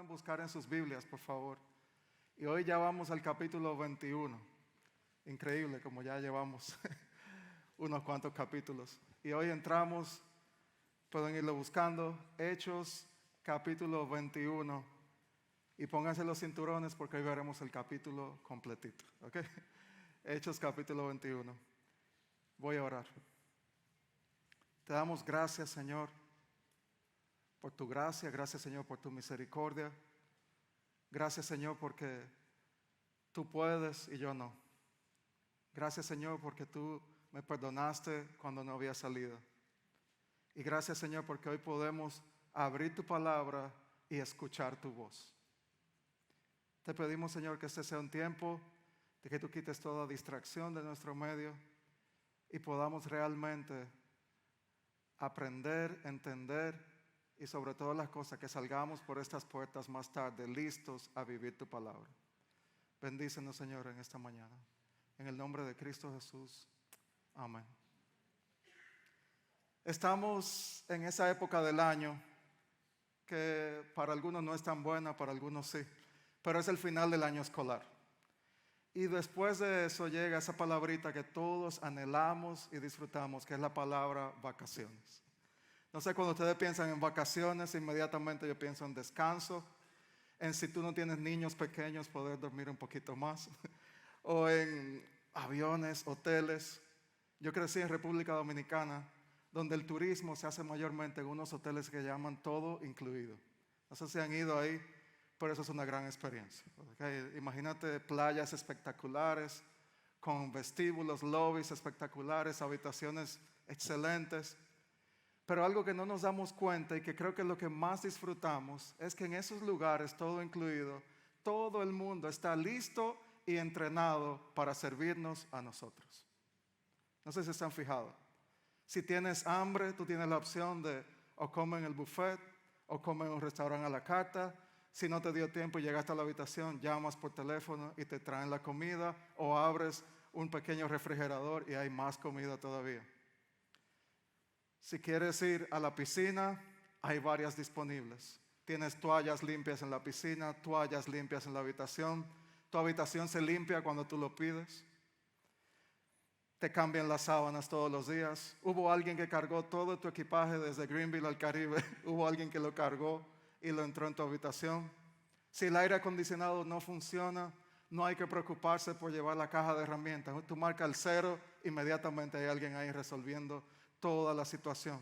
pueden buscar en sus Biblias, por favor. Y hoy ya vamos al capítulo 21. Increíble como ya llevamos unos cuantos capítulos. Y hoy entramos, pueden irlo buscando, Hechos capítulo 21. Y pónganse los cinturones porque hoy veremos el capítulo completito. ¿Ok? Hechos capítulo 21. Voy a orar. Te damos gracias, Señor, por tu gracia. Gracias, Señor, por tu misericordia. Gracias, Señor, porque tú puedes y yo no. Gracias, Señor, porque tú me perdonaste cuando no había salido. Y gracias, Señor, porque hoy podemos abrir tu palabra y escuchar tu voz. Te pedimos, Señor, que este sea un tiempo de que tú quites toda distracción de nuestro medio y podamos realmente aprender, entender y sobre todas las cosas que salgamos por estas puertas más tarde listos a vivir tu palabra. Bendícenos, Señor, en esta mañana. En el nombre de Cristo Jesús. Amén. Estamos en esa época del año que para algunos no es tan buena, para algunos sí, pero es el final del año escolar. Y después de eso llega esa palabrita que todos anhelamos y disfrutamos, que es la palabra vacaciones. No sé, cuando ustedes piensan en vacaciones, inmediatamente yo pienso en descanso, en si tú no tienes niños pequeños, poder dormir un poquito más, o en aviones, hoteles. Yo crecí en República Dominicana, donde el turismo se hace mayormente en unos hoteles que llaman todo incluido. No sé si han ido ahí, pero eso es una gran experiencia. ¿Okay? Imagínate playas espectaculares, con vestíbulos, lobbies espectaculares, habitaciones excelentes. Pero algo que no nos damos cuenta y que creo que es lo que más disfrutamos es que en esos lugares, todo incluido, todo el mundo está listo y entrenado para servirnos a nosotros. No sé si se han fijado. Si tienes hambre, tú tienes la opción de o comer en el buffet o comer en un restaurante a la carta. Si no te dio tiempo y llegaste a la habitación, llamas por teléfono y te traen la comida, o abres un pequeño refrigerador y hay más comida todavía. Si quieres ir a la piscina, hay varias disponibles. Tienes toallas limpias en la piscina, toallas limpias en la habitación. Tu habitación se limpia cuando tú lo pides. Te cambian las sábanas todos los días. Hubo alguien que cargó todo tu equipaje desde Greenville al Caribe. Hubo alguien que lo cargó y lo entró en tu habitación. Si el aire acondicionado no funciona, no hay que preocuparse por llevar la caja de herramientas. Tú marcas el 0, inmediatamente hay alguien ahí resolviendo toda la situación.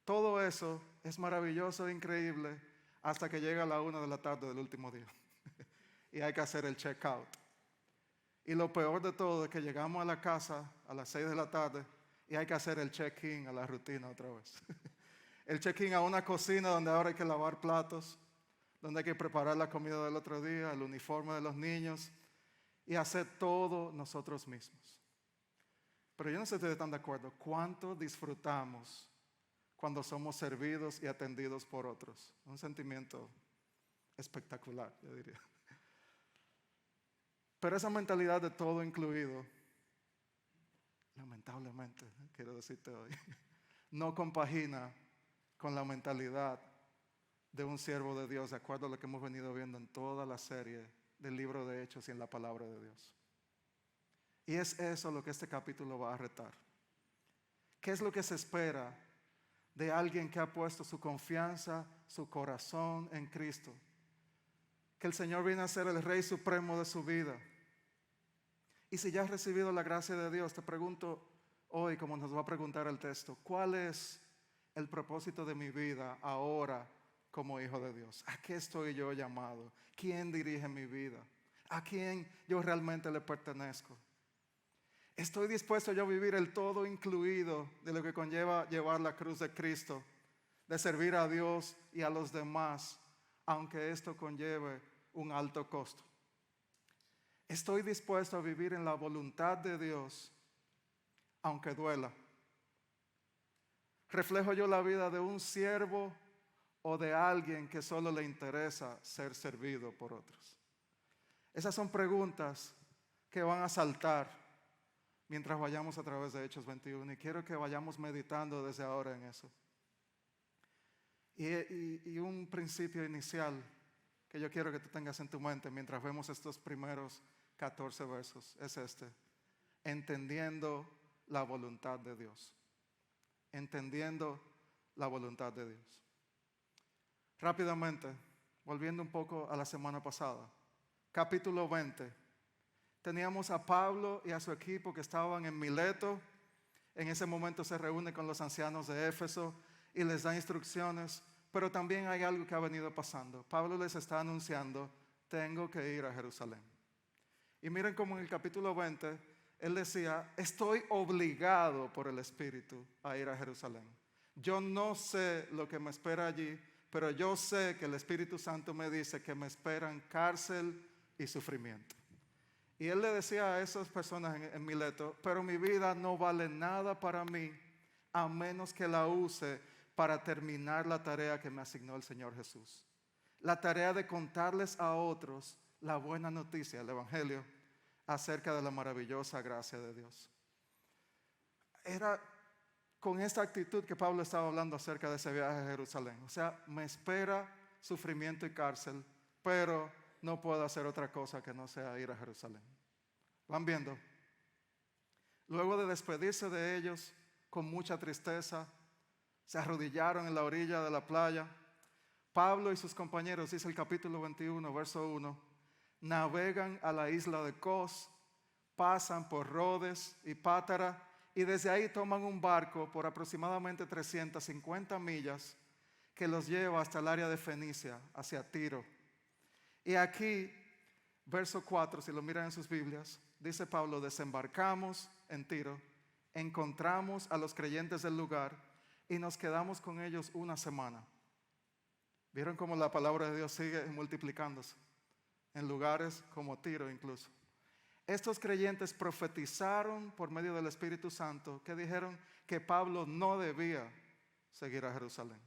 Todo eso es maravilloso e increíble hasta que llega la 1 de la tarde del último día y hay que hacer el check-out. Y lo peor de todo es que llegamos a la casa a las 6 de la tarde y hay que hacer el check-in a la rutina otra vez. El check-in a una cocina donde ahora hay que lavar platos, donde hay que preparar la comida del otro día, el uniforme de los niños y hacer todo nosotros mismos. Pero yo no sé si ustedes están de acuerdo. ¿Cuánto disfrutamos cuando somos servidos y atendidos por otros? Un sentimiento espectacular, yo diría. Pero esa mentalidad de todo incluido, lamentablemente, quiero decirte hoy, no compagina con la mentalidad de un siervo de Dios, de acuerdo a lo que hemos venido viendo en toda la serie del libro de Hechos y en la palabra de Dios. Y es eso lo que este capítulo va a retar. ¿Qué es lo que se espera de alguien que ha puesto su confianza, su corazón en Cristo? Que el Señor viene a ser el Rey Supremo de su vida. Y si ya has recibido la gracia de Dios, te pregunto hoy, como nos va a preguntar el texto, ¿cuál es el propósito de mi vida ahora como hijo de Dios? ¿A qué estoy yo llamado? ¿Quién dirige mi vida? ¿A quién yo realmente le pertenezco? ¿Estoy dispuesto yo a vivir el todo incluido de lo que conlleva llevar la cruz de Cristo, de servir a Dios y a los demás, aunque esto conlleve un alto costo? ¿Estoy dispuesto a vivir en la voluntad de Dios, aunque duela? ¿Reflejo yo la vida de un siervo o de alguien que solo le interesa ser servido por otros? Esas son preguntas que van a saltar mientras vayamos a través de Hechos 21 y quiero que vayamos meditando desde ahora en eso. Y un principio inicial que yo quiero que tú tengas en tu mente mientras vemos estos primeros 14 versos es este: entendiendo la voluntad de Dios. Entendiendo la voluntad de Dios. Rápidamente, volviendo un poco a la semana pasada, capítulo 20, teníamos a Pablo y a su equipo que estaban en Mileto. En ese momento se reúne con los ancianos de Éfeso y les da instrucciones, pero también hay algo que ha venido pasando. Pablo les está anunciando: tengo que ir a Jerusalén. Y miren cómo en el capítulo 20 él decía: estoy obligado por el Espíritu a ir a Jerusalén. Yo no sé lo que me espera allí, pero yo sé que el Espíritu Santo me dice que me esperan cárcel y sufrimiento. Y él le decía a esas personas en Mileto: pero mi vida no vale nada para mí a menos que la use para terminar la tarea que me asignó el Señor Jesús. La tarea de contarles a otros la buena noticia, el Evangelio, acerca de la maravillosa gracia de Dios. Era con esta actitud que Pablo estaba hablando acerca de ese viaje a Jerusalén. O sea, me espera sufrimiento y cárcel, pero no puedo hacer otra cosa que no sea ir a Jerusalén. ¿Van viendo? Luego de despedirse de ellos con mucha tristeza, se arrodillaron en la orilla de la playa. Pablo y sus compañeros, dice el capítulo 21, verso 1, navegan a la isla de Cos, pasan por Rodes y Pátara, y desde ahí toman un barco por aproximadamente 350 millas que los lleva hasta el área de Fenicia, hacia Tiro. Y aquí, verso 4, si lo miran en sus Biblias, dice Pablo: desembarcamos en Tiro, encontramos a los creyentes del lugar y nos quedamos con ellos una semana. ¿Vieron cómo la palabra de Dios sigue multiplicándose? En lugares como Tiro incluso. Estos creyentes profetizaron por medio del Espíritu Santo, que dijeron que Pablo no debía seguir a Jerusalén.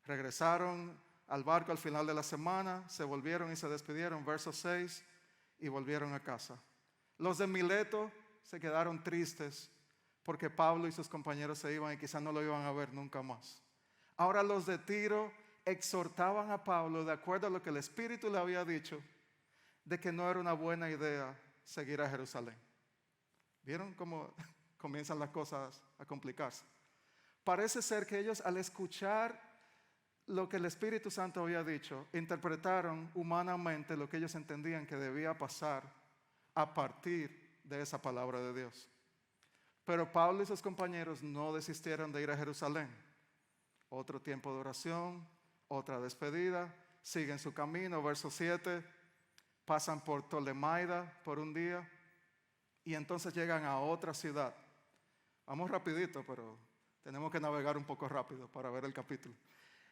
Regresaron al barco al final de la semana, se volvieron y se despidieron, verso 6, y volvieron a casa. Los de Mileto se quedaron tristes porque Pablo y sus compañeros se iban y quizás no lo iban a ver nunca más. Ahora los de Tiro exhortaban a Pablo, de acuerdo a lo que el Espíritu le había dicho, de que no era una buena idea seguir a Jerusalén. ¿Vieron cómo comienzan las cosas a complicarse? Parece ser que ellos, al escuchar lo que el Espíritu Santo había dicho, interpretaron humanamente lo que ellos entendían que debía pasar a partir de esa palabra de Dios. Pero Pablo y sus compañeros no desistieron de ir a Jerusalén. Otro tiempo de oración, otra despedida, siguen su camino, verso 7, pasan por Tolemaida por un día y entonces llegan a otra ciudad. Vamos rapidito, pero tenemos que navegar un poco rápido para ver el capítulo.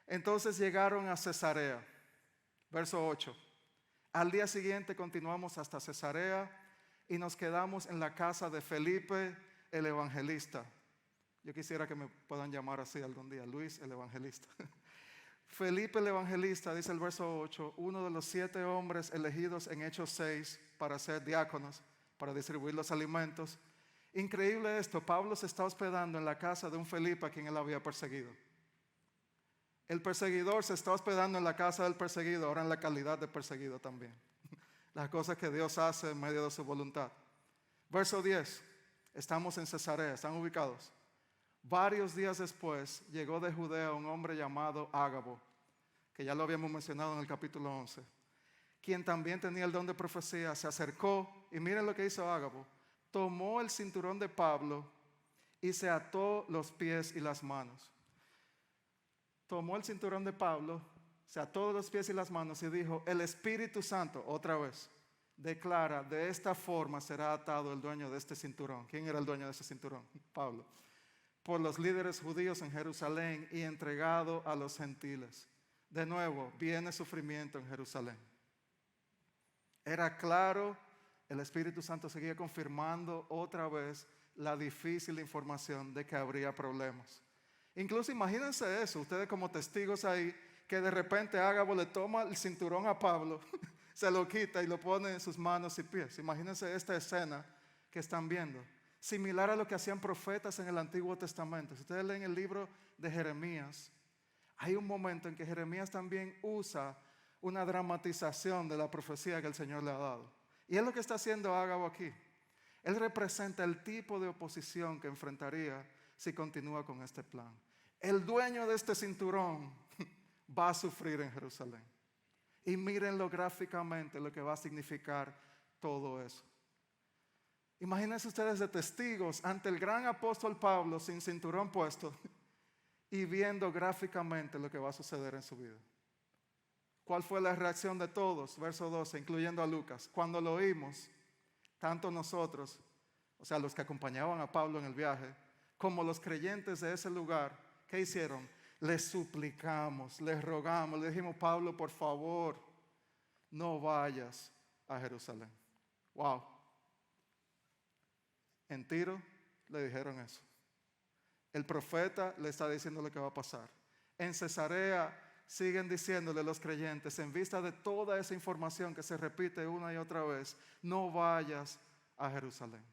Entonces llegaron a Cesarea, verso 8. Al día siguiente continuamos hasta Cesarea y nos quedamos en la casa de Felipe el evangelista. Yo quisiera que me puedan llamar así algún día, Luis el evangelista. Felipe el evangelista, dice el verso 8, uno de los 7 hombres elegidos en Hechos 6 para ser diáconos, para distribuir los alimentos. Increíble esto, Pablo se está hospedando en la casa de un Felipe a quien él había perseguido. El perseguidor se está hospedando en la casa del perseguido, ahora en la calidad de perseguido también. Las cosas que Dios hace en medio de su voluntad. Verso 10, estamos en Cesarea, ¿están ubicados? Varios días después llegó de Judea un hombre llamado Ágabo, que ya lo habíamos mencionado en el capítulo 11, quien también tenía el don de profecía. Se acercó y miren lo que hizo Ágabo. Tomó el cinturón de Pablo y se ató los pies y las manos. Tomó el cinturón de Pablo, se ató los pies y las manos y dijo: el Espíritu Santo, otra vez, declara: de esta forma será atado el dueño de este cinturón. ¿Quién era el dueño de ese cinturón? Pablo. Por los líderes judíos en Jerusalén y entregado a los gentiles. De nuevo, viene sufrimiento en Jerusalén. Era claro, el Espíritu Santo seguía confirmando otra vez la difícil información de que habría problemas. Incluso imagínense eso, ustedes como testigos ahí, que de repente Ágabo le toma el cinturón a Pablo, se lo quita y lo pone en sus manos y pies. Imagínense esta escena que están viendo. Similar a lo que hacían profetas en el Antiguo Testamento. Si ustedes leen el libro de Jeremías, Hay un momento en que Jeremías también usa una dramatización de la profecía que el Señor le ha dado. Y es lo que está haciendo Ágabo aquí. Él representa el tipo de oposición que enfrentaría si continúa con este plan. El dueño de este cinturón va a sufrir en Jerusalén. Y mírenlo gráficamente lo que va a significar todo eso. Imagínense ustedes de testigos ante el gran apóstol Pablo sin cinturón puesto y viendo gráficamente lo que va a suceder en su vida. ¿Cuál fue la reacción de todos? Verso 12, incluyendo a Lucas. Cuando lo oímos, tanto nosotros, o sea, los que acompañaban a Pablo en el viaje, como los creyentes de ese lugar, ¿qué hicieron? Les suplicamos, les rogamos, le dijimos, Pablo, por favor, no vayas a Jerusalén. Wow. En Tiro le dijeron eso. El profeta le está diciendo lo que va a pasar. En Cesarea siguen diciéndole los creyentes, en vista de toda esa información que se repite una y otra vez, no vayas a Jerusalén.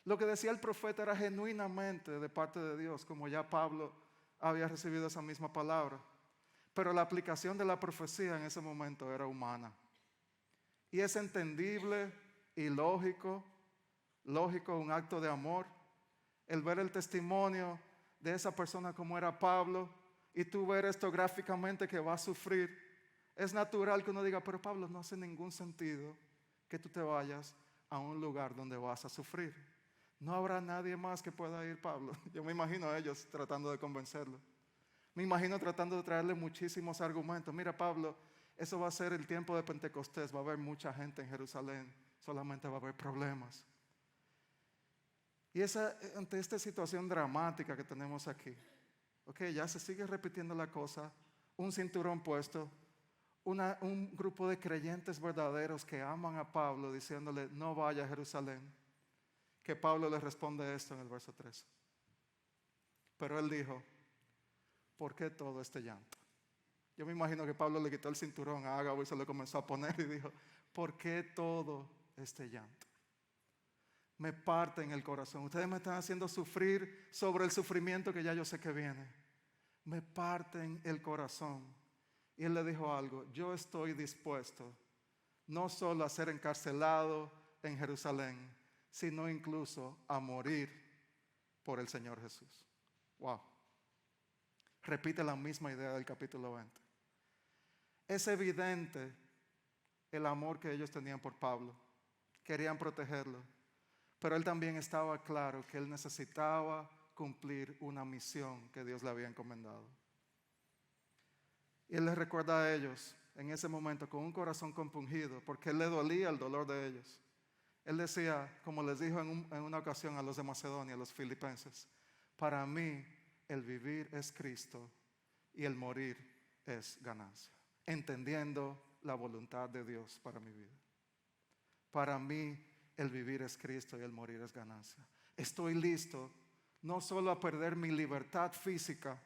Lo que decía el profeta era genuinamente de parte de Dios, como ya Pablo había recibido esa misma palabra. Pero la aplicación de la profecía en ese momento era humana. Y es entendible y lógico, un acto de amor, el ver el testimonio de esa persona como era Pablo, y tú ver esto gráficamente que va a sufrir. Es natural que uno diga, pero Pablo, no hace ningún sentido que tú te vayas a un lugar donde vas a sufrir. No habrá nadie más que pueda ir, Pablo. Yo me imagino a ellos tratando de convencerlo. Me imagino tratando de traerle muchísimos argumentos. Mira, Pablo, eso va a ser el tiempo de Pentecostés. Va a haber mucha gente en Jerusalén. Solamente va a haber problemas. Y ante esta situación dramática que tenemos aquí, ya se sigue repitiendo la cosa, un cinturón puesto, un grupo de creyentes verdaderos que aman a Pablo diciéndole, no vaya a Jerusalén, que Pablo le responde esto en el verso 13. Pero él dijo, ¿por qué todo este llanto? Yo me imagino que Pablo le quitó el cinturón a Ágabo y se lo comenzó a poner y dijo, ¿por qué todo este llanto? Me parten el corazón. Ustedes me están haciendo sufrir sobre el sufrimiento que ya yo sé que viene. Me parten el corazón. Y él le dijo algo, yo estoy dispuesto no solo a ser encarcelado en Jerusalén, sino incluso a morir por el Señor Jesús. Wow. Repite la misma idea del capítulo 20. Es evidente el amor que ellos tenían por Pablo. Querían protegerlo. Pero él también estaba claro que él necesitaba cumplir una misión que Dios le había encomendado. Y él les recuerda a ellos en ese momento con un corazón compungido, porque él le dolía el dolor de ellos. Él decía, como les dijo en una ocasión a los de Macedonia, a los filipenses, para mí el vivir es Cristo y el morir es ganancia, entendiendo la voluntad de Dios para mi vida. Para mí el vivir es Cristo y el morir es ganancia. Estoy listo no solo a perder mi libertad física,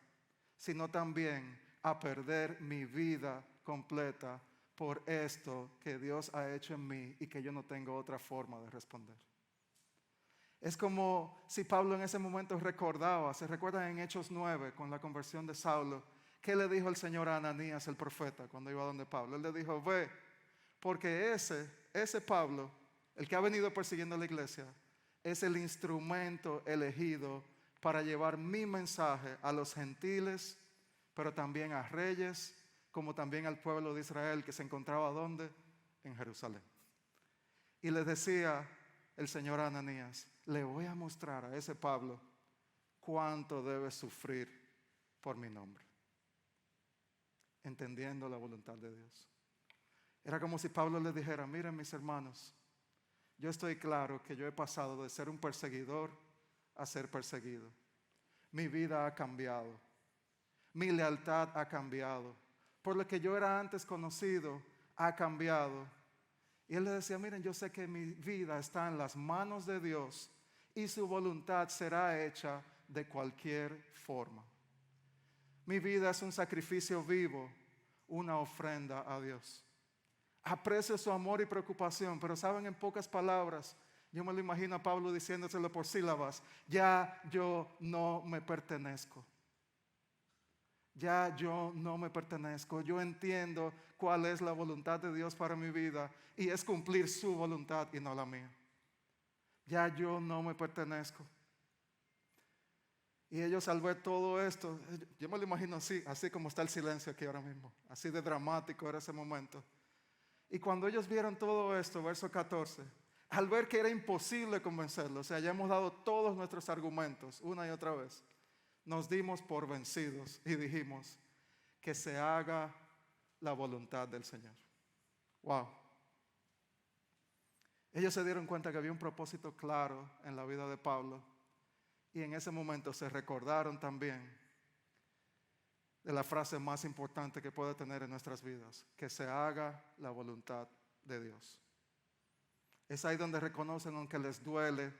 sino también a perder mi vida completa por esto que Dios ha hecho en mí y que yo no tengo otra forma de responder. Es como si Pablo en ese momento recordaba, se recuerda en Hechos 9 con la conversión de Saulo, ¿qué le dijo el Señor a Ananías el profeta cuando iba donde Pablo? Él le dijo, ve, porque ese Pablo, el que ha venido persiguiendo a la iglesia, es el instrumento elegido para llevar mi mensaje a los gentiles, pero también a reyes, como también al pueblo de Israel que se encontraba ¿dónde? En Jerusalén. Y le decía el Señor a Ananías, le voy a mostrar a ese Pablo cuánto debe sufrir por mi nombre, entendiendo la voluntad de Dios. Era como si Pablo le dijera, miren mis hermanos, yo estoy claro que yo he pasado de ser un perseguidor a ser perseguido. Mi vida ha cambiado. Mi lealtad ha cambiado. Por lo que yo era antes conocido, ha cambiado. Y él le decía, miren, yo sé que mi vida está en las manos de Dios y su voluntad será hecha de cualquier forma. Mi vida es un sacrificio vivo, una ofrenda a Dios. Aprecio su amor y preocupación, pero saben, en pocas palabras, yo me lo imagino a Pablo diciéndoselo por sílabas, ya yo no me pertenezco. Ya yo no me pertenezco. Yo entiendo cuál es la voluntad de Dios para mi vida y es cumplir su voluntad y no la mía. Ya yo no me pertenezco. Y ellos al ver todo esto, yo me lo imagino así como está el silencio aquí ahora mismo. Así de dramático era ese momento. Y cuando ellos vieron todo esto, verso 14, al ver que era imposible convencerlos, o sea, ya hemos dado todos nuestros argumentos una y otra vez, nos dimos por vencidos y dijimos que se haga la voluntad del Señor. Wow. Ellos se dieron cuenta que había un propósito claro en la vida de Pablo y en ese momento se recordaron también de la frase más importante que puede tener en nuestras vidas, que se haga la voluntad de Dios. Es ahí donde reconocen, aunque les duele,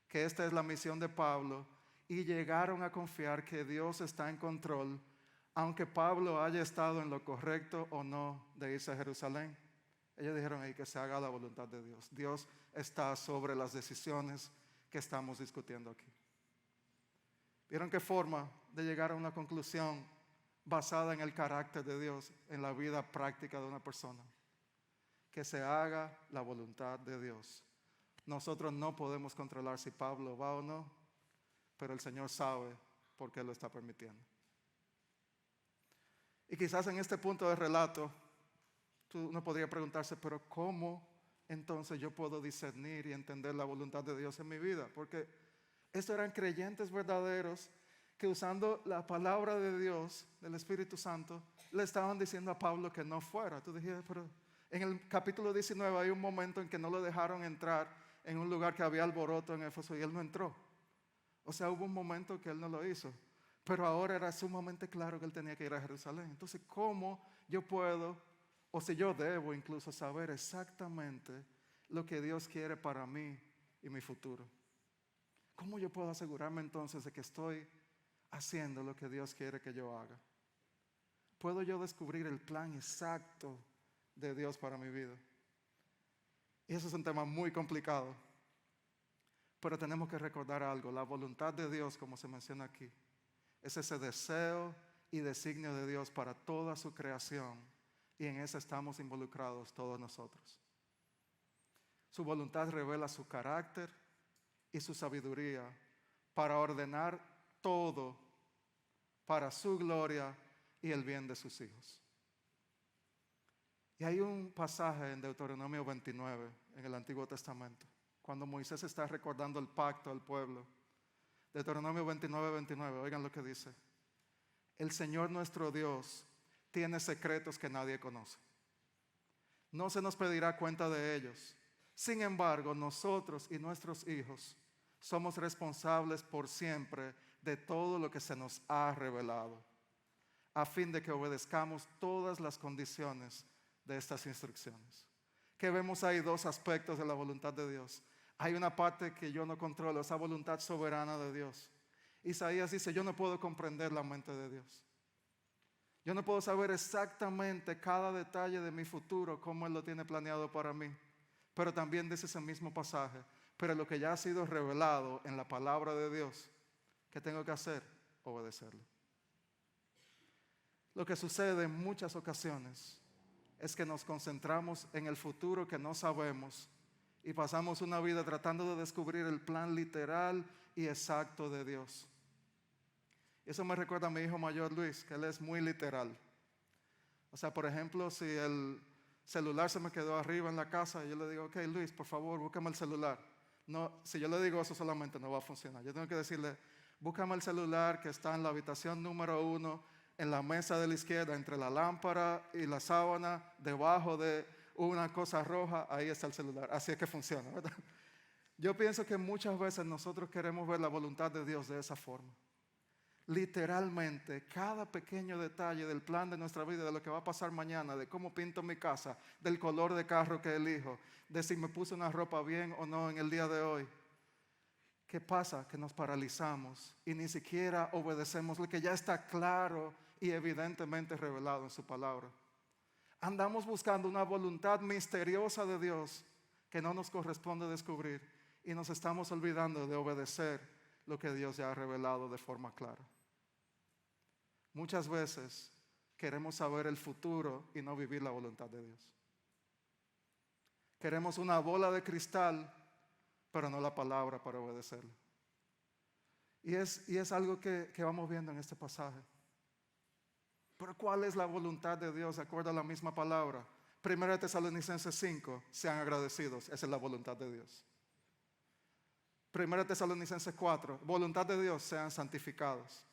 que esta es la misión de Pablo y llegaron a confiar que Dios está en control, aunque Pablo haya estado en lo correcto o no de irse a Jerusalén. Ellos dijeron ahí que se haga la voluntad de Dios. Dios está sobre las decisiones que estamos discutiendo aquí. ¿Vieron qué forma de llegar a una conclusión basada en el carácter de Dios, en la vida práctica de una persona? Que se haga la voluntad de Dios. Nosotros no podemos controlar si Pablo va o no, pero el Señor sabe por qué lo está permitiendo. Y quizás en este punto del relato, uno podría preguntarse, pero ¿cómo entonces yo puedo discernir y entender la voluntad de Dios en mi vida? Porque estos eran creyentes verdaderos que usando la palabra de Dios, del Espíritu Santo, le estaban diciendo a Pablo que no fuera. Tú dijiste, pero en el capítulo 19 hay un momento en que no lo dejaron entrar en un lugar que había alboroto en Éfeso y él no entró. O sea, hubo un momento que él no lo hizo. Pero ahora era sumamente claro que él tenía que ir a Jerusalén. Entonces, ¿cómo yo puedo, o si yo debo incluso saber exactamente lo que Dios quiere para mí y mi futuro? ¿Cómo yo puedo asegurarme entonces de que estoy haciendo lo que Dios quiere que yo haga? ¿Puedo yo descubrir el plan exacto de Dios para mi vida? Y eso es un tema muy complicado. Pero tenemos que recordar algo. La voluntad de Dios, como se menciona aquí, es ese deseo y designio de Dios para toda su creación. Y en eso estamos involucrados todos nosotros. Su voluntad revela su carácter y su sabiduría para ordenar todo para su gloria y el bien de sus hijos. Y hay un pasaje en Deuteronomio 29, en el Antiguo Testamento, cuando Moisés está recordando el pacto al pueblo. Deuteronomio 29, 29, oigan lo que dice. El Señor nuestro Dios tiene secretos que nadie conoce. No se nos pedirá cuenta de ellos. Sin embargo, nosotros y nuestros hijos somos responsables por siempre de todo lo que se nos ha revelado, a fin de que obedezcamos todas las condiciones de estas instrucciones. Que vemos ahí dos aspectos de la voluntad de Dios. Hay una parte que yo no controlo, esa voluntad soberana de Dios. Isaías dice, yo no puedo comprender la mente de Dios. Yo no puedo saber exactamente cada detalle de mi futuro, cómo Él lo tiene planeado para mí. Pero también dice ese mismo pasaje, pero lo que ya ha sido revelado en la palabra de Dios, ¿qué tengo que hacer? Obedecerlo. Lo que sucede en muchas ocasiones es que nos concentramos en el futuro que no sabemos y pasamos una vida tratando de descubrir el plan literal y exacto de Dios. Eso me recuerda a mi hijo mayor Luis, que él es muy literal. O sea, por ejemplo, si el celular se me quedó arriba en la casa, yo le digo, ok Luis, por favor, búscame el celular. No, si yo le digo eso solamente no va a funcionar. Yo tengo que decirle, búscame el celular que está en la habitación número 1, en la mesa de la izquierda, entre la lámpara y la sábana, debajo de una cosa roja, ahí está el celular. Así es que funciona, ¿verdad? Yo pienso que muchas veces nosotros queremos ver la voluntad de Dios de esa forma. Literalmente, cada pequeño detalle del plan de nuestra vida, de lo que va a pasar mañana, de cómo pinto mi casa, del color de carro que elijo, de si me puse una ropa bien o no en el día de hoy. ¿Qué pasa? Que nos paralizamos y ni siquiera obedecemos lo que ya está claro y evidentemente revelado en su palabra. Andamos buscando una voluntad misteriosa de Dios que no nos corresponde descubrir y nos estamos olvidando de obedecer lo que Dios ya ha revelado de forma clara. Muchas veces queremos saber el futuro y no vivir la voluntad de Dios. Queremos una bola de cristal, pero no la palabra para obedecerla. Y es algo que vamos viendo en este pasaje. Pero ¿cuál es la voluntad de Dios? De acuerdo a la misma palabra. 1 Tesalonicenses 5, sean agradecidos. Esa es la voluntad de Dios. 1 Tesalonicenses 4, voluntad de Dios, sean santificados.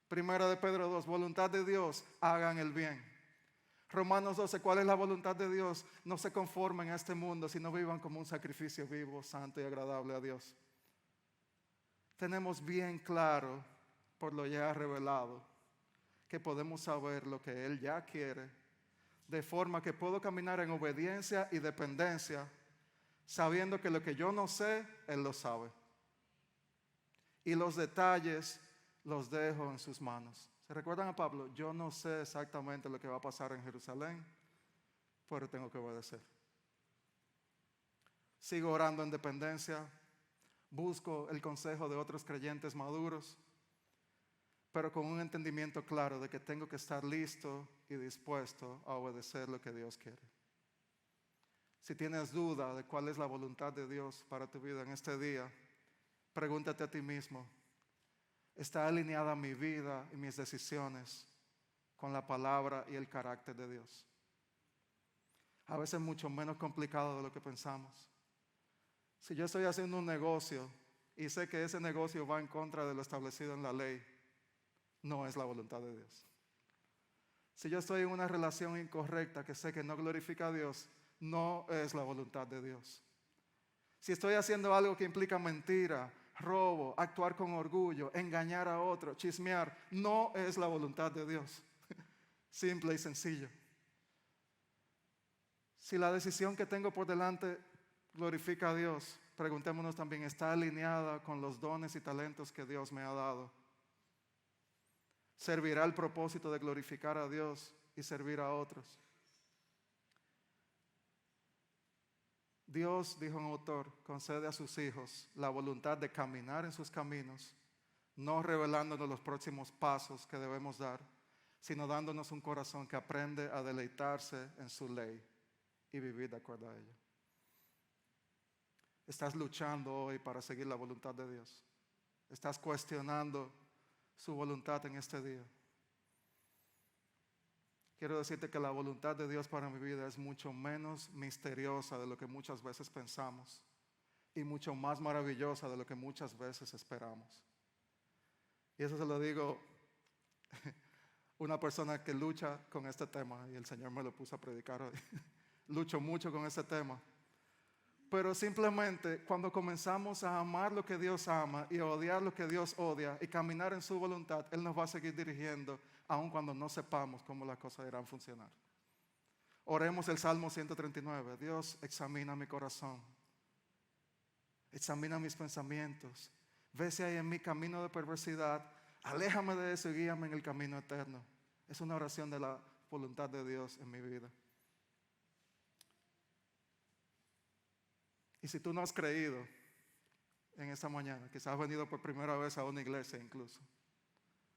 1 de Pedro 2, voluntad de Dios, hagan el bien. Romanos 12, ¿cuál es la voluntad de Dios? No se conformen a este mundo, sino vivan como un sacrificio vivo, santo y agradable a Dios. Tenemos bien claro, por lo ya revelado, que podemos saber lo que Él ya quiere, de forma que puedo caminar en obediencia y dependencia, sabiendo que lo que yo no sé, Él lo sabe. Y los detalles los dejo en sus manos. ¿Se recuerdan a Pablo? Yo no sé exactamente lo que va a pasar en Jerusalén, pero tengo que obedecer. Sigo orando en dependencia, busco el consejo de otros creyentes maduros, pero con un entendimiento claro de que tengo que estar listo y dispuesto a obedecer lo que Dios quiere. Si tienes duda de cuál es la voluntad de Dios para tu vida en este día, pregúntate a ti mismo, ¿está alineada mi vida y mis decisiones con la palabra y el carácter de Dios? A veces mucho menos complicado de lo que pensamos. Si yo estoy haciendo un negocio y sé que ese negocio va en contra de lo establecido en la ley, no es la voluntad de Dios. Si yo estoy en una relación incorrecta que sé que no glorifica a Dios, no es la voluntad de Dios. Si estoy haciendo algo que implica mentira, robo, actuar con orgullo, engañar a otro, chismear, no es la voluntad de Dios. Simple y sencillo. Si la decisión que tengo por delante glorifica a Dios, preguntémonos también, ¿está alineada con los dones y talentos que Dios me ha dado? ¿Servirá el propósito de glorificar a Dios y servir a otros? Dios, dijo un autor, concede a sus hijos la voluntad de caminar en sus caminos, no revelándonos los próximos pasos que debemos dar, sino dándonos un corazón que aprende a deleitarse en su ley y vivir de acuerdo a ella. ¿Estás luchando hoy para seguir la voluntad de Dios? ¿Estás cuestionando su voluntad en este día? Quiero decirte que la voluntad de Dios para mi vida es mucho menos misteriosa de lo que muchas veces pensamos y mucho más maravillosa de lo que muchas veces esperamos. Y eso se lo digo una persona que lucha con este tema, y el Señor me lo puso a predicar hoy. Lucho mucho con este tema. Pero simplemente cuando comenzamos a amar lo que Dios ama y a odiar lo que Dios odia y caminar en su voluntad, Él nos va a seguir dirigiendo aun cuando no sepamos cómo las cosas irán a funcionar. Oremos el Salmo 139. Dios, examina mi corazón, examina mis pensamientos, ve si hay en mí camino de perversidad, aléjame de eso y guíame en el camino eterno. Es una oración de la voluntad de Dios en mi vida. Y si tú no has creído en esta mañana, quizás has venido por primera vez a una iglesia incluso,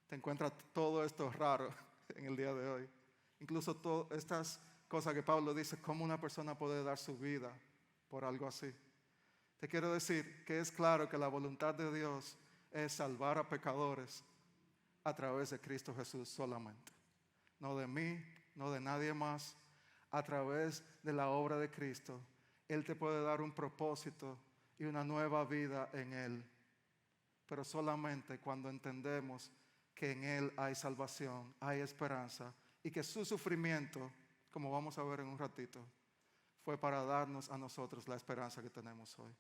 te encuentras todo esto raro en el día de hoy. Incluso todas estas cosas que Pablo dice, ¿cómo una persona puede dar su vida por algo así? Te quiero decir que es claro que la voluntad de Dios es salvar a pecadores a través de Cristo Jesús solamente. No de mí, no de nadie más. A través de la obra de Cristo, Él te puede dar un propósito y una nueva vida en Él. Pero solamente cuando entendemos que en Él hay salvación, hay esperanza y que su sufrimiento, como vamos a ver en un ratito, fue para darnos a nosotros la esperanza que tenemos hoy.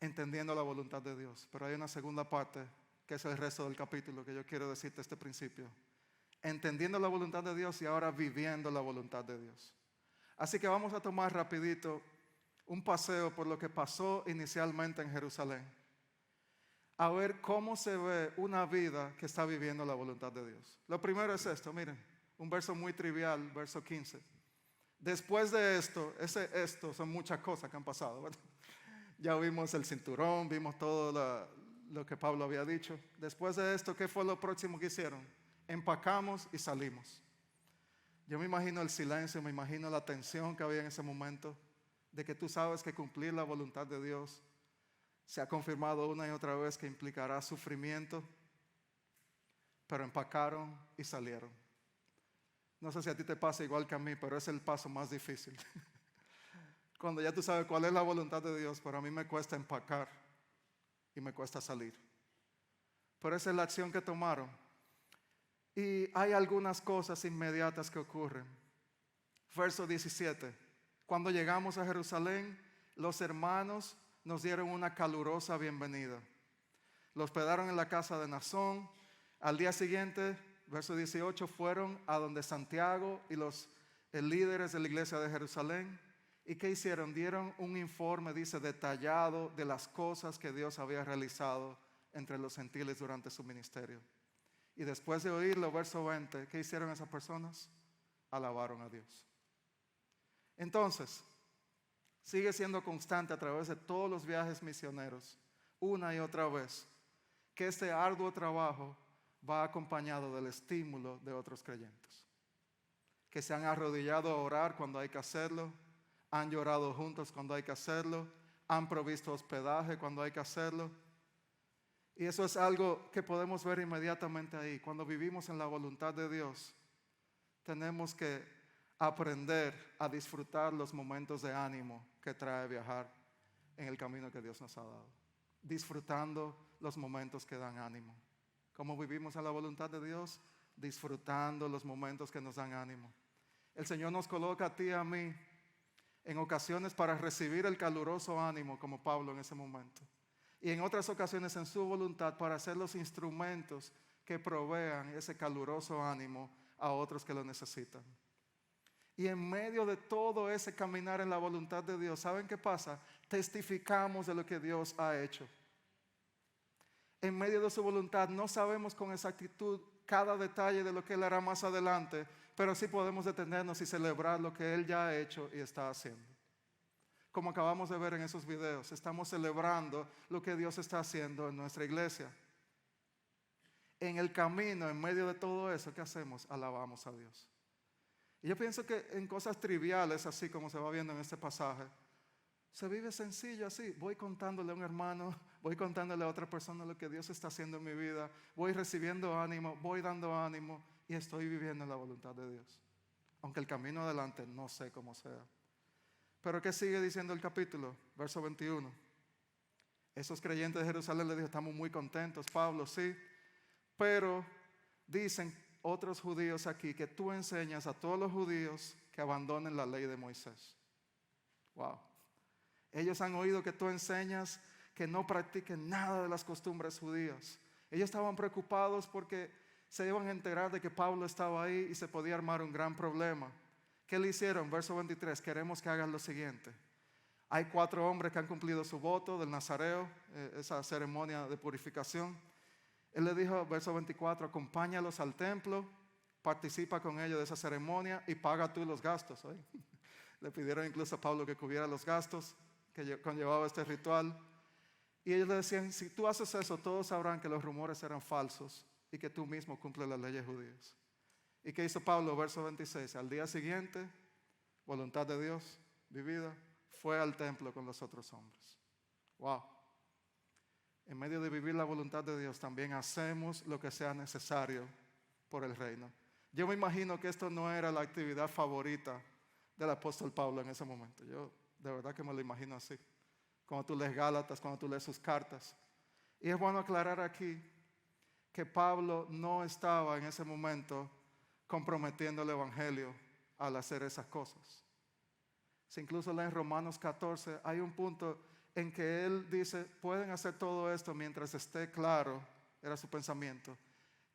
Entendiendo la voluntad de Dios. Pero hay una segunda parte, que es el resto del capítulo, que yo quiero decirte este principio. Entendiendo la voluntad de Dios y ahora viviendo la voluntad de Dios. Así que vamos a tomar rapidito un paseo por lo que pasó inicialmente en Jerusalén. A ver cómo se ve una vida que está viviendo la voluntad de Dios. Lo primero es esto, miren, un verso muy trivial, verso 15. Después de esto, esto son muchas cosas que han pasado, ¿verdad? Ya vimos el cinturón, vimos todo lo que Pablo había dicho. Después de esto, ¿qué fue lo próximo que hicieron? Empacamos y salimos. Yo me imagino el silencio, me imagino la tensión que había en ese momento, de que tú sabes que cumplir la voluntad de Dios se ha confirmado una y otra vez que implicará sufrimiento, pero empacaron y salieron. No sé si a ti te pasa igual que a mí, pero es el paso más difícil. Cuando ya tú sabes cuál es la voluntad de Dios, pero a mí me cuesta empacar y me cuesta salir. Pero esa es la acción que tomaron. Y hay algunas cosas inmediatas que ocurren. Verso 17. Cuando llegamos a Jerusalén, los hermanos nos dieron una calurosa bienvenida. Los hospedaron en la casa de Nasón. Al día siguiente, verso 18, fueron a donde Santiago y los líderes de la iglesia de Jerusalén. ¿Y qué hicieron? Dieron un informe, dice, detallado de las cosas que Dios había realizado entre los gentiles durante su ministerio. Y después de oírlo, verso 20, ¿qué hicieron esas personas? Alabaron a Dios. Entonces, sigue siendo constante a través de todos los viajes misioneros, una y otra vez, que este arduo trabajo va acompañado del estímulo de otros creyentes, que se han arrodillado a orar cuando hay que hacerlo, han llorado juntos cuando hay que hacerlo, han provisto hospedaje cuando hay que hacerlo. Y eso es algo que podemos ver inmediatamente ahí. Cuando vivimos en la voluntad de Dios, tenemos que aprender a disfrutar los momentos de ánimo que trae viajar en el camino que Dios nos ha dado. Disfrutando los momentos que dan ánimo. ¿Cómo vivimos en la voluntad de Dios? Disfrutando los momentos que nos dan ánimo. El Señor nos coloca a ti y a mí en ocasiones para recibir el caluroso ánimo, como Pablo en ese momento. Y en otras ocasiones en su voluntad para ser los instrumentos que provean ese caluroso ánimo a otros que lo necesitan. Y en medio de todo ese caminar en la voluntad de Dios, ¿saben qué pasa? Testificamos de lo que Dios ha hecho. En medio de su voluntad no sabemos con exactitud cada detalle de lo que Él hará más adelante, pero sí podemos detenernos y celebrar lo que Él ya ha hecho y está haciendo. Como acabamos de ver en esos videos, estamos celebrando lo que Dios está haciendo en nuestra iglesia. En el camino, en medio de todo eso, ¿qué hacemos? Alabamos a Dios. Y yo pienso que en cosas triviales, así como se va viendo en este pasaje, se vive sencillo así. Voy contándole a un hermano, voy contándole a otra persona lo que Dios está haciendo en mi vida, voy recibiendo ánimo, voy dando ánimo y estoy viviendo en la voluntad de Dios. Aunque el camino adelante no sé cómo sea. Pero ¿qué sigue diciendo el capítulo? Verso 21. Esos creyentes de Jerusalén le dijo, estamos muy contentos, Pablo, sí. Pero dicen otros judíos aquí que tú enseñas a todos los judíos que abandonen la ley de Moisés. Wow. Ellos han oído que tú enseñas que no practiquen nada de las costumbres judías. Ellos estaban preocupados porque se iban a enterar de que Pablo estaba ahí y se podía armar un gran problema. ¿Qué le hicieron? Verso 23, queremos que hagan lo siguiente. Hay 4 hombres que han cumplido su voto del nazareo, esa ceremonia de purificación. Él le dijo, verso 24, acompáñalos al templo, participa con ellos de esa ceremonia y paga tú los gastos. ¿Eh? Le pidieron incluso a Pablo que cubriera los gastos que conllevaba este ritual. Y ellos le decían, si tú haces eso, todos sabrán que los rumores eran falsos y que tú mismo cumples las leyes judías. ¿Y qué hizo Pablo? Verso 26. Al día siguiente, voluntad de Dios vivida, fue al templo con los otros hombres. Wow. En medio de vivir la voluntad de Dios, también hacemos lo que sea necesario por el reino. Yo me imagino que esto no era la actividad favorita del apóstol Pablo en ese momento. Yo de verdad que me lo imagino así. Cuando tú lees Gálatas, cuando tú lees sus cartas. Y es bueno aclarar aquí que Pablo no estaba en ese momento comprometiendo el evangelio al hacer esas cosas. Si incluso leen Romanos 14, hay un punto en que él dice, pueden hacer todo esto mientras esté claro, era su pensamiento,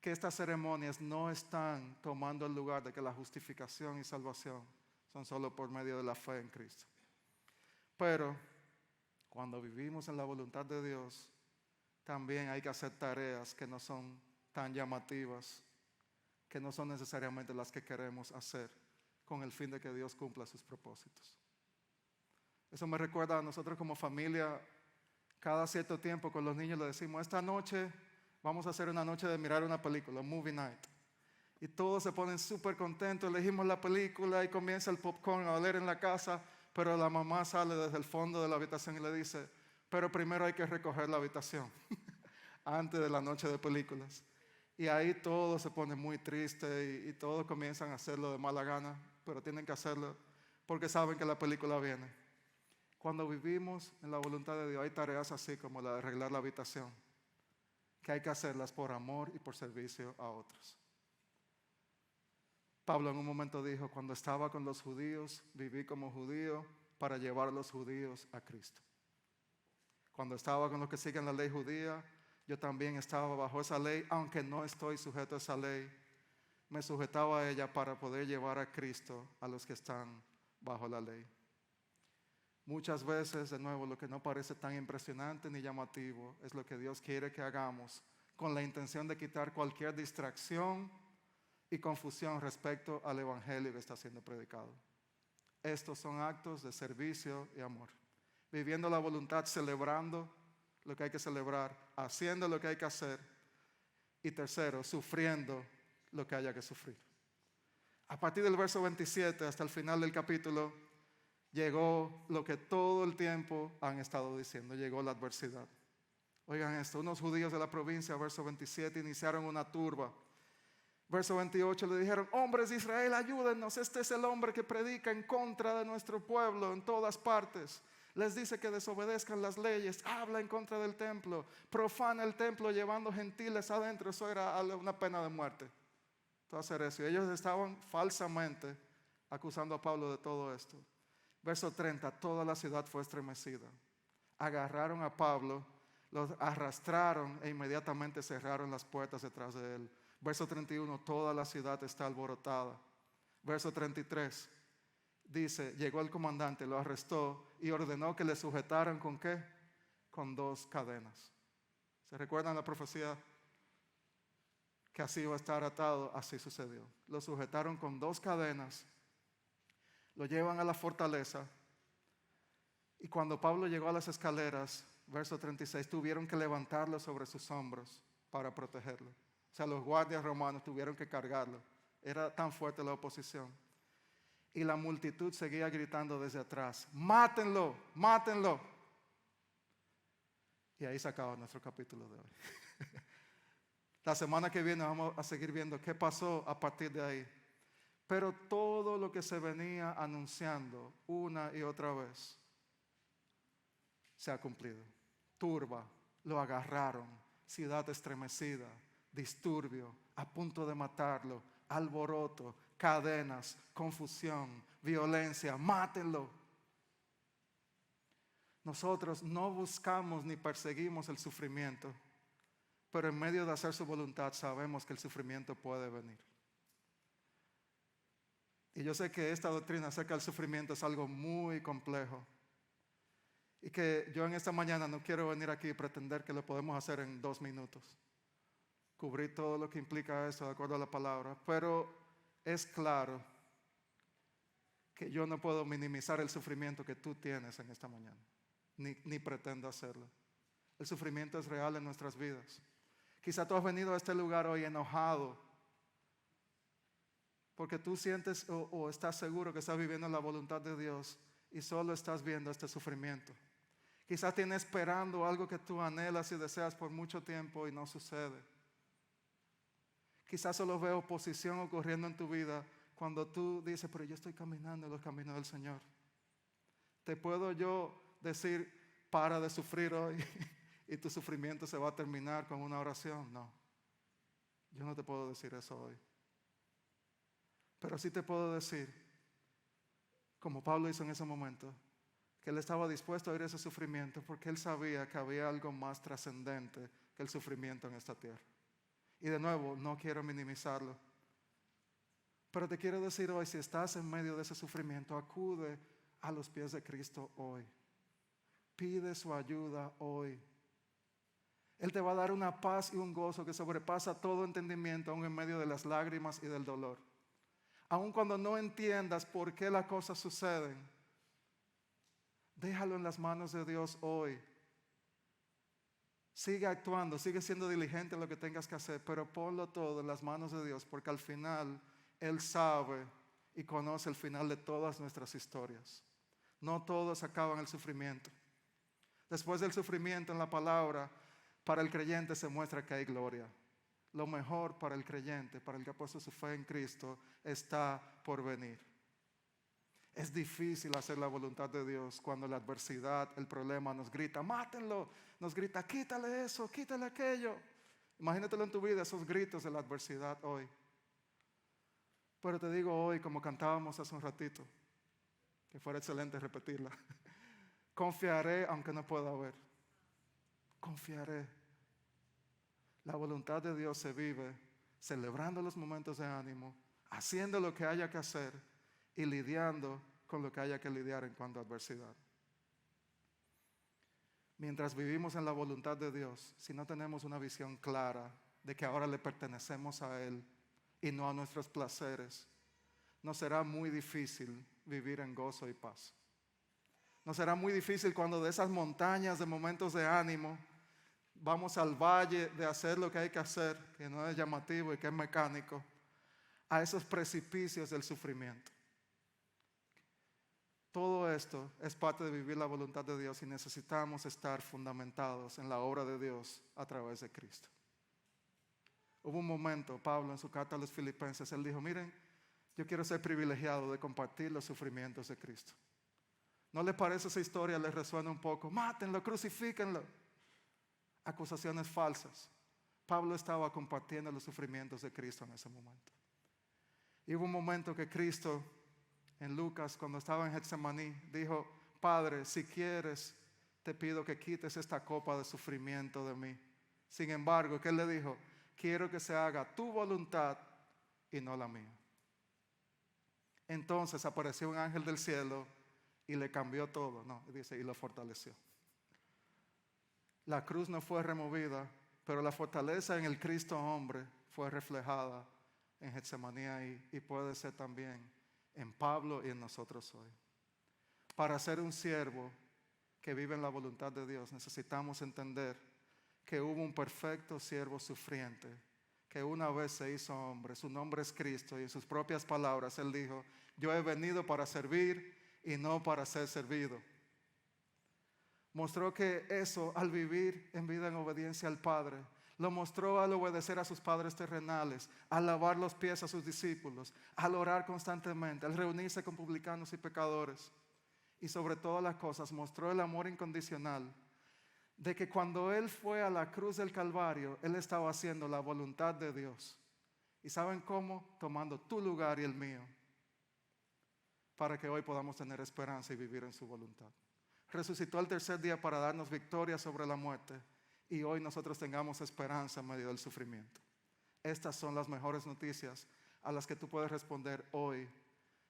que estas ceremonias no están tomando el lugar de que la justificación y salvación son solo por medio de la fe en Cristo. Pero cuando vivimos en la voluntad de Dios, también hay que hacer tareas que no son tan llamativas, que no son necesariamente las que queremos hacer, con el fin de que Dios cumpla sus propósitos. Eso me recuerda a nosotros como familia cada cierto tiempo con los niños le decimos, esta noche vamos a hacer una noche de mirar una película, movie night. Y todos se ponen súper contentos, elegimos la película y comienza el popcorn a oler en la casa, pero la mamá sale desde el fondo de la habitación y le dice, pero primero hay que recoger la habitación antes de la noche de películas. Y ahí todo se pone muy triste y todos comienzan a hacerlo de mala gana, pero tienen que hacerlo porque saben que la película viene. Cuando vivimos en la voluntad de Dios hay tareas así como la de arreglar la habitación, que hay que hacerlas por amor y por servicio a otros. Pablo en un momento dijo, cuando estaba con los judíos, viví como judío para llevar a los judíos a Cristo. Cuando estaba con los que siguen la ley judía, yo también estaba bajo esa ley, aunque no estoy sujeto a esa ley, me sujetaba a ella para poder llevar a Cristo a los que están bajo la ley. Muchas veces, de nuevo, lo que no parece tan impresionante ni llamativo es lo que Dios quiere que hagamos con la intención de quitar cualquier distracción y confusión respecto al evangelio que está siendo predicado. Estos son actos de servicio y amor. Viviendo la voluntad, celebrando lo que hay que celebrar, haciendo lo que hay que hacer y tercero, sufriendo lo que haya que sufrir. A partir del verso 27 hasta el final del capítulo llegó lo que todo el tiempo han estado diciendo, llegó la adversidad. Oigan esto, unos judíos de la provincia, verso 27, iniciaron una turba. Verso 28 le dijeron, hombres de Israel, ayúdennos, este es el hombre que predica en contra de nuestro pueblo en todas partes. Les dice que desobedezcan las leyes, habla en contra del templo, profana el templo llevando gentiles adentro. Eso era una pena de muerte. Todo hacer eso. Y ellos estaban falsamente acusando a Pablo de todo esto. Verso 30, toda la ciudad fue estremecida. Agarraron a Pablo, los arrastraron e inmediatamente cerraron las puertas detrás de él. Verso 31, toda la ciudad está alborotada. Verso 33, dice, llegó el comandante, lo arrestó y ordenó que le sujetaran ¿con qué? Con 2 cadenas. ¿Se recuerdan la profecía? Que así iba a estar atado, así sucedió. Lo sujetaron con 2 cadenas, lo llevan a la fortaleza y cuando Pablo llegó a las escaleras, verso 36, tuvieron que levantarlo sobre sus hombros para protegerlo. O sea, los guardias romanos tuvieron que cargarlo. Era tan fuerte la oposición. Y la multitud seguía gritando desde atrás, mátenlo, mátenlo. Y ahí se acaba nuestro capítulo de hoy. La semana que viene vamos a seguir viendo qué pasó a partir de ahí. Pero todo lo que se venía anunciando una y otra vez se ha cumplido. Turba, lo agarraron, ciudad estremecida, disturbio, a punto de matarlo, alboroto, cadenas, confusión, violencia, mátenlo. Nosotros no buscamos ni perseguimos el sufrimiento, pero en medio de hacer su voluntad sabemos que el sufrimiento puede venir. Y yo sé que esta doctrina acerca del sufrimiento es algo muy complejo. Y que yo en esta mañana no quiero venir aquí y pretender que lo podemos hacer en 2 minutos. Cubrir todo lo que implica eso de acuerdo a la palabra. Pero es claro que yo no puedo minimizar el sufrimiento que tú tienes en esta mañana. Ni pretendo hacerlo. El sufrimiento es real en nuestras vidas. Quizá tú has venido a este lugar hoy enojado porque tú sientes o estás seguro que estás viviendo en la voluntad de Dios y solo estás viendo este sufrimiento. Quizás tienes esperando algo que tú anhelas y deseas por mucho tiempo y no sucede. Quizás solo veo oposición ocurriendo en tu vida cuando tú dices, pero yo estoy caminando en los caminos del Señor. ¿Te puedo yo decir, para de sufrir hoy y tu sufrimiento se va a terminar con una oración? No, yo no te puedo decir eso hoy. Pero sí te puedo decir, como Pablo hizo en ese momento, que él estaba dispuesto a ir a ese sufrimiento porque él sabía que había algo más trascendente que el sufrimiento en esta tierra. Y de nuevo, no quiero minimizarlo. Pero te quiero decir hoy, si estás en medio de ese sufrimiento, acude a los pies de Cristo hoy. Pide su ayuda hoy. Él te va a dar una paz y un gozo que sobrepasa todo entendimiento, aún en medio de las lágrimas y del dolor. Aun cuando no entiendas por qué las cosas suceden, déjalo en las manos de Dios hoy. Sigue actuando, sigue siendo diligente en lo que tengas que hacer, pero ponlo todo en las manos de Dios, porque al final Él sabe y conoce el final de todas nuestras historias. No todos acaban el sufrimiento. Después del sufrimiento en la palabra, para el creyente se muestra que hay gloria. Lo mejor para el creyente, para el que ha puesto su fe en Cristo, está por venir. Es difícil hacer la voluntad de Dios cuando la adversidad, el problema nos grita, mátenlo, nos grita, quítale eso, quítale aquello. Imagínatelo en tu vida, esos gritos de la adversidad hoy. Pero te digo hoy, como cantábamos hace un ratito, que fuera excelente repetirla, confiaré aunque no pueda ver. Confiaré. La voluntad de Dios se vive celebrando los momentos de ánimo, haciendo lo que haya que hacer y lidiando con lo que haya que lidiar en cuanto a adversidad. Mientras vivimos en la voluntad de Dios, si no tenemos una visión clara de que ahora le pertenecemos a Él y no a nuestros placeres, nos será muy difícil vivir en gozo y paz. Nos será muy difícil cuando de esas montañas de momentos de ánimo vamos al valle de hacer lo que hay que hacer, que no es llamativo y que es mecánico, a esos precipicios del sufrimiento. Todo esto es parte de vivir la voluntad de Dios y necesitamos estar fundamentados en la obra de Dios a través de Cristo. Hubo un momento, Pablo en su carta a los Filipenses, él dijo, miren, yo quiero ser privilegiado de compartir los sufrimientos de Cristo. ¿No les parece esa historia? ¿Les resuena un poco? Mátenlo, crucifíquenlo. Acusaciones falsas. Pablo estaba compartiendo los sufrimientos de Cristo en ese momento. Y hubo un momento que Cristo, en Lucas, cuando estaba en Getsemaní, dijo, Padre, si quieres, te pido que quites esta copa de sufrimiento de mí. Sin embargo, ¿qué él le dijo? Quiero que se haga tu voluntad y no la mía. Entonces apareció un ángel del cielo y le cambió todo, no, dice, y lo fortaleció. La cruz no fue removida, pero la fortaleza en el Cristo hombre fue reflejada en Getsemaní y puede ser también en Pablo y en nosotros hoy. Para ser un siervo que vive en la voluntad de Dios, necesitamos entender que hubo un perfecto siervo sufriente, que una vez se hizo hombre, su nombre es Cristo, y en sus propias palabras él dijo, yo he venido para servir y no para ser servido. Mostró que eso, al vivir en vida en obediencia al Padre, lo mostró al obedecer a sus padres terrenales, al lavar los pies a sus discípulos, al orar constantemente, al reunirse con publicanos y pecadores. Y sobre todas las cosas mostró el amor incondicional de que cuando Él fue a la cruz del Calvario, Él estaba haciendo la voluntad de Dios. ¿Y saben cómo? Tomando tu lugar y el mío, para que hoy podamos tener esperanza y vivir en su voluntad. Resucitó al tercer día para darnos victoria sobre la muerte y hoy nosotros tengamos esperanza en medio del sufrimiento. Estas son las mejores noticias a las que tú puedes responder hoy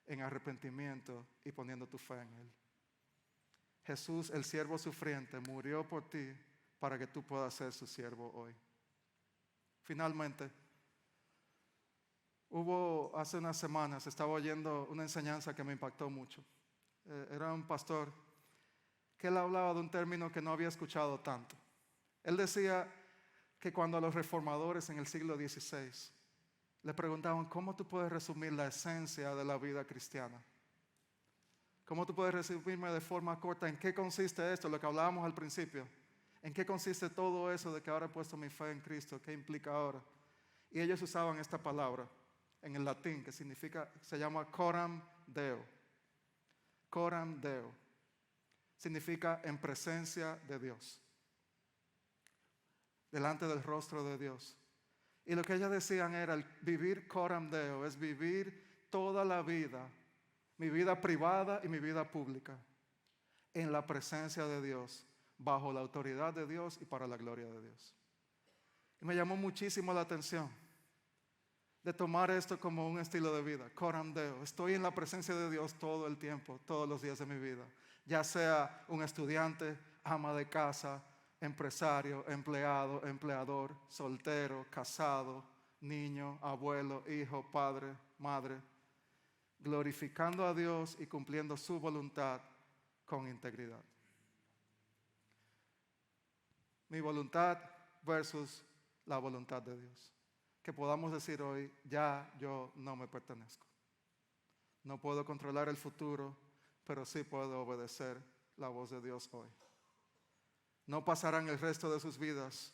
en arrepentimiento y poniendo tu fe en Él. Jesús, el siervo sufriente, murió por ti para que tú puedas ser su siervo hoy. Finalmente, hace unas semanas, estaba oyendo una enseñanza que me impactó mucho. Era un pastor que él hablaba de un término que no había escuchado tanto. Él decía que cuando a los reformadores en el siglo XVI le preguntaban, ¿cómo tú puedes resumir la esencia de la vida cristiana? ¿Cómo tú puedes resumirme de forma corta en qué consiste esto, lo que hablábamos al principio? ¿En qué consiste todo eso de que ahora he puesto mi fe en Cristo? ¿Qué implica ahora? Y ellos usaban esta palabra en el latín que se llama coram Deo. Coram Deo. Significa en presencia de Dios. Delante del rostro de Dios. Y lo que ellas decían era, el vivir coram Deo es vivir toda la vida, mi vida privada y mi vida pública, en la presencia de Dios, bajo la autoridad de Dios y para la gloria de Dios. Y me llamó muchísimo la atención de tomar esto como un estilo de vida, coram Deo. Estoy en la presencia de Dios todo el tiempo, todos los días de mi vida. Ya sea un estudiante, ama de casa, empresario, empleado, empleador, soltero, casado, niño, abuelo, hijo, padre, madre, glorificando a Dios y cumpliendo su voluntad con integridad. Mi voluntad versus la voluntad de Dios. Que podamos decir hoy, ya yo no me pertenezco. No puedo controlar el futuro, pero sí puedo obedecer la voz de Dios hoy. No pasarán el resto de sus vidas,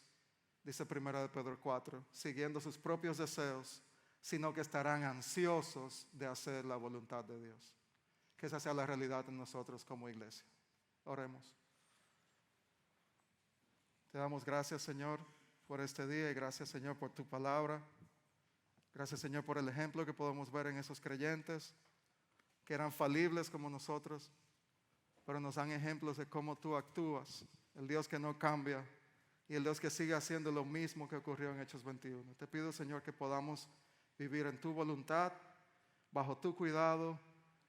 dice 1 de Pedro 4, siguiendo sus propios deseos, sino que estarán ansiosos de hacer la voluntad de Dios. Que esa sea la realidad en nosotros como iglesia. Oremos. Te damos gracias, Señor, por este día y gracias, Señor, por tu palabra. Gracias, Señor, por el ejemplo que podemos ver en esos creyentes que eran falibles como nosotros, pero nos dan ejemplos de cómo tú actúas, el Dios que no cambia y el Dios que sigue haciendo lo mismo que ocurrió en Hechos 21. Te pido, Señor, que podamos vivir en tu voluntad, bajo tu cuidado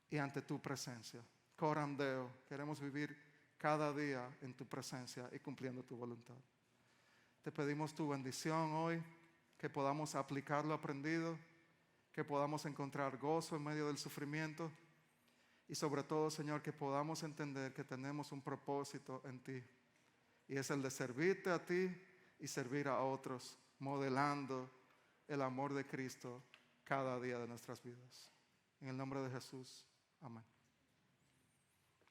y ante tu presencia. Coram Deo, queremos vivir cada día en tu presencia y cumpliendo tu voluntad. Te pedimos tu bendición hoy, que podamos aplicar lo aprendido, que podamos encontrar gozo en medio del sufrimiento y sobre todo, Señor, que podamos entender que tenemos un propósito en ti y es el de servirte a ti y servir a otros, modelando el amor de Cristo cada día de nuestras vidas. En el nombre de Jesús, amén.